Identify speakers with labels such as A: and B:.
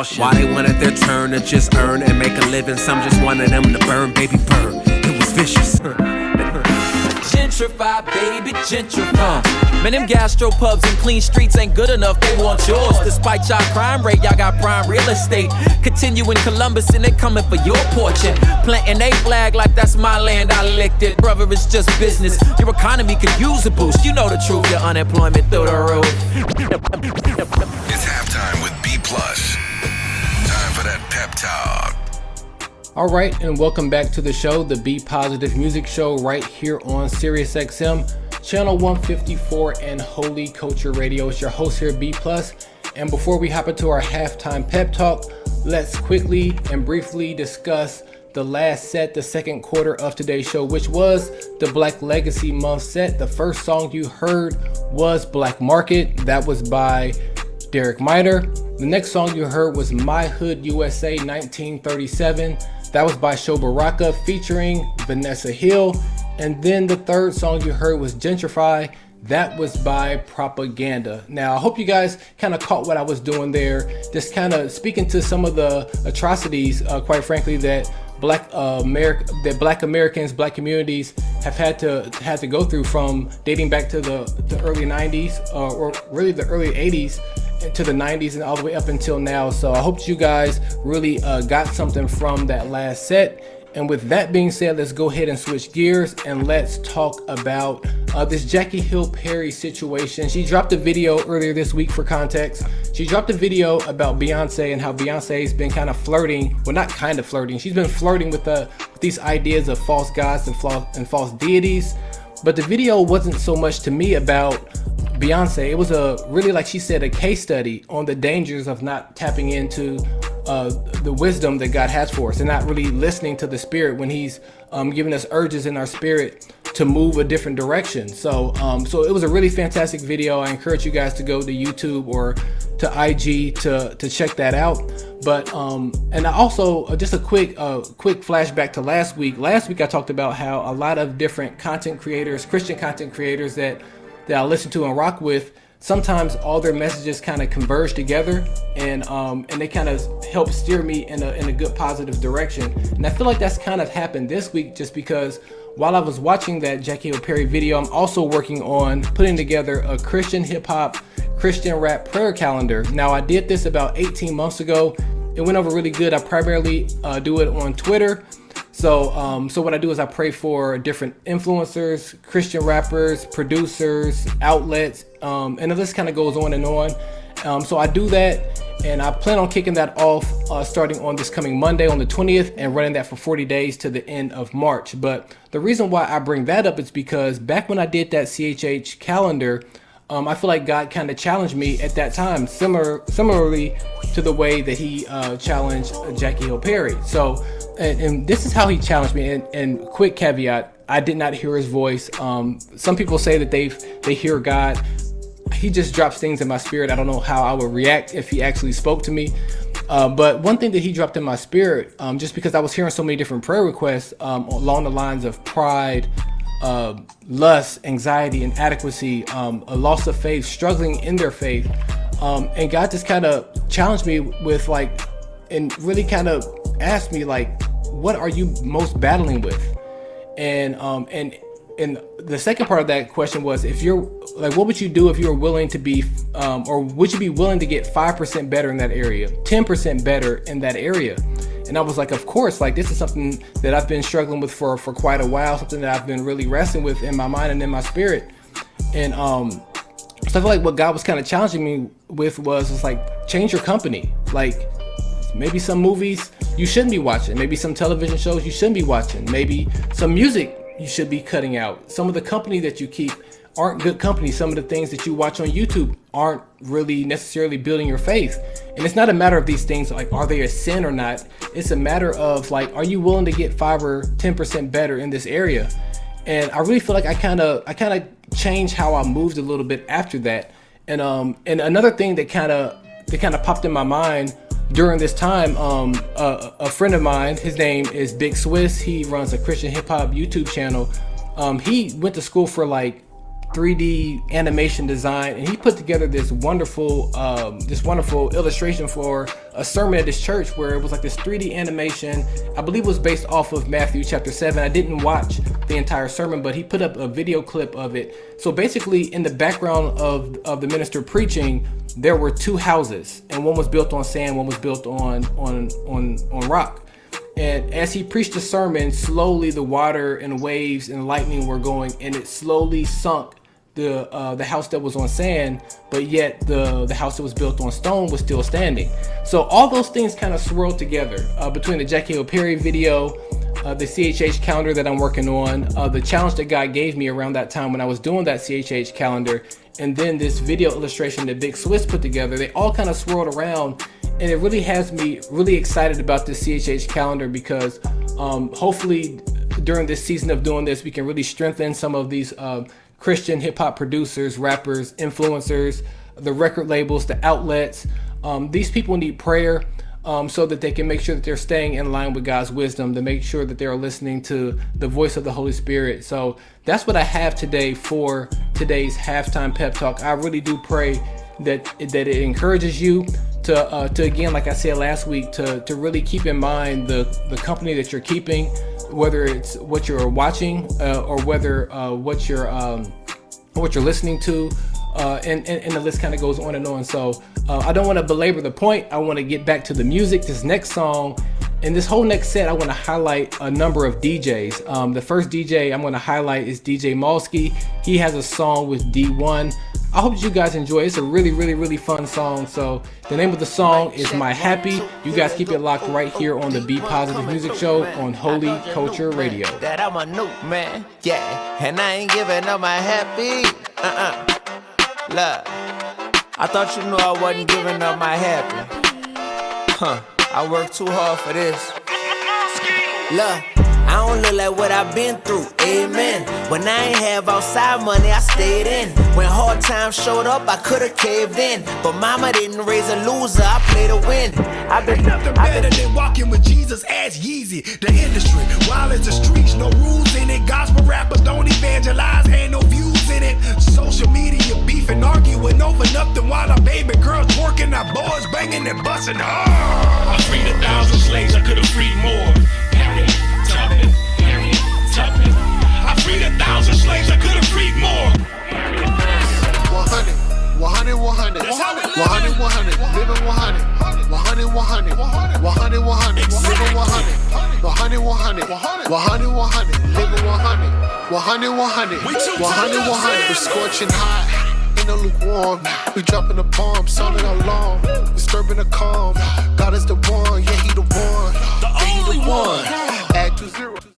A: caution. Why they wanted their turn to just earn and make a living. Some just wanted them to burn, baby, burn. It was vicious.
B: Gentrify, baby, gentrify. Man, them gastro pubs and clean streets ain't good enough, they want yours. Despite y'all crime rate, y'all got prime real estate. Continue in Columbus and they coming for your portion. Planting a flag like that's my land, I licked it. Brother, it's just business. Your economy could use a boost. You know the truth, your unemployment through the roof.
C: It's halftime with B+. Time for that pep talk.
D: All right, and welcome back to the show, the Be Positive Music Show, right here on SiriusXM, channel 154 and Holy Culture Radio. It's your host here, B+. And before we hop into our halftime pep talk, let's quickly and briefly discuss the last set, the second quarter of today's show, which was the Black Legacy Month set. The first song you heard was Black Market. That was by Derek Miter. The next song you heard was My Hood USA 1937. That was by Sho Baraka featuring Vanessa Hill. And then the third song you heard was Gentrify. That was by Propaganda. Now, I hope you guys kind of caught what I was doing there. Just kind of speaking to some of the atrocities, quite frankly, that Black Americans, Black communities have had to go through, from dating back to the early 90s, or really the early 80s. To the 90s and all the way up until now. So I hope you guys really got something from that last set. And with that being said, let's go ahead and switch gears and let's talk about this Jackie Hill Perry situation. She dropped a video earlier this week. For context, she dropped a video about Beyonce and how Beyonce's been kind of flirting, well, not kind of flirting, she's been flirting with these ideas of false gods and false deities. But the video wasn't so much to me about Beyonce. It was really, like she said, a case study on the dangers of not tapping into the wisdom that God has for us, and not really listening to the Spirit when He's giving us urges in our spirit to move a different direction. So it was a really fantastic video. I encourage you guys to go to YouTube or to IG to check that out. But and I also just a quick flashback to last week. Last week I talked about how a lot of different content creators, Christian content creators that I listen to and rock with, sometimes all their messages kind of converge together, and they kind of help steer me in a good positive direction. And I feel like that's kind of happened this week, just because while I was watching that Jackie Hill Perry video, I'm also working on putting together a Christian hip hop, Christian rap prayer calendar. Now, I did this about 18 months ago. It went over really good. I primarily do it on Twitter. So what I do is I pray for different influencers, Christian rappers, producers, outlets, and the list kind of goes on and on. So I do that, and I plan on kicking that off starting on this coming Monday on the 20th and running that for 40 days to the end of March. But the reason why I bring that up is because back when I did that CHH calendar, I feel like God kind of challenged me at that time, similarly to the way that He challenged Jackie Hill Perry. So, and this is how He challenged me. And quick caveat: I did not hear His voice. Some people say that they hear God. He just drops things in my spirit. I don't know how I would react if He actually spoke to me. But one thing that He dropped in my spirit, just because I was hearing so many different prayer requests along the lines of pride, lust, anxiety, inadequacy, a loss of faith, struggling in their faith, and God just kind of challenged me with and really kind of asked me what are you most battling with? And the second part of that question was, if you're what would you do if you were willing to be, or would you be willing to get 5% better in that area, 10% better in that area? And I was like, of course, this is something that I've been struggling with for quite a while, something that I've been really wrestling with in my mind and in my spirit. And so I feel like what God was kind of challenging me with was change your company. Maybe some movies you shouldn't be watching, maybe some television shows you shouldn't be watching, maybe some music you should be cutting out. Some of the company that you keep aren't good company. Some of the things that you watch on YouTube aren't really necessarily building your faith. And it's not a matter of these things are they a sin or not. It's a matter of are you willing to get 5 or 10% better in this area? And I really feel like I kind of changed how I moved a little bit after that. And another thing that kind of popped in my mind during this time, a friend of mine, his name is Big Swiss. He runs a Christian hip hop YouTube channel. He went to school for 3D animation design, and he put together this wonderful illustration for a sermon at his church where it was like this 3D animation. I believe it was based off of Matthew chapter 7. I didn't watch the entire sermon, but he put up a video clip of it. So basically, in the background of the minister preaching, there were two houses, and one was built on sand, one was built on rock. And as he preached the sermon, slowly the water and waves and lightning were going, and it slowly sunk the house that was on sand, but yet the house that was built on stone was still standing. So all those things kind of swirled together between the Jackie Hill Perry video, the CHH calendar that I'm working on, the challenge that God gave me around that time when I was doing that CHH calendar, and then this video illustration that Big Swiss put together. They all kind of swirled around, and it really has me really excited about this CHH calendar because hopefully during this season of doing this, we can really strengthen some of these Christian hip-hop producers, rappers, influencers, the record labels, the outlets. These people need prayer so that they can make sure that they're staying in line with God's wisdom, to make sure that they're listening to the voice of the Holy Spirit. So that's what I have today for today's halftime pep talk. I really do pray that it encourages you to again, like I said last week, to really keep in mind the company that you're keeping, whether it's what you're watching or whether what you're listening to, and the list kind of goes on and on. So I don't want to belabor the point. I want to get back to the music. This next song and this whole next set, I want to highlight a number of DJs. The first DJ I'm going to highlight is DJ Malski. He has a song with D1. I hope you guys enjoy it. It's a really, really, really fun song. So the name of the song is My Happy. You guys keep it locked right here on the Be Positive Music Show on Holy Culture Radio.
E: That I'm a new man, yeah, and I ain't giving up my happy. Look, I thought you knew I wasn't giving up my happy. I worked too hard for this. Look, I don't look like what I've been through, amen. When I ain't have outside money, I stayed in. When hard times showed up, I could've caved in. But mama didn't raise a loser, I played to win.
F: Ain't nothing better than walking with Jesus as Yeezy. The industry, wild as the streets, no rules in it. Gospel rappers don't evangelize, ain't no views in it. Social media beef and arguing over nothing while our baby girls twerking, our boys banging and busting hard. I freed 1,000 slaves, I could've freed more. I freed 1,000 slaves, I could've freed more. 100, 100, 100, 100, 100, living 100, 100, 100, 100, 100, living 100, 100, 100, 100, 100, living 100, 100, 100, 100, 100, we're scorching hot. In the lukewarm, we dropping the bomb, sounding alarm, disturbing the calm. God is the one, yeah, he the one, yeah, he the one. Add 2 0.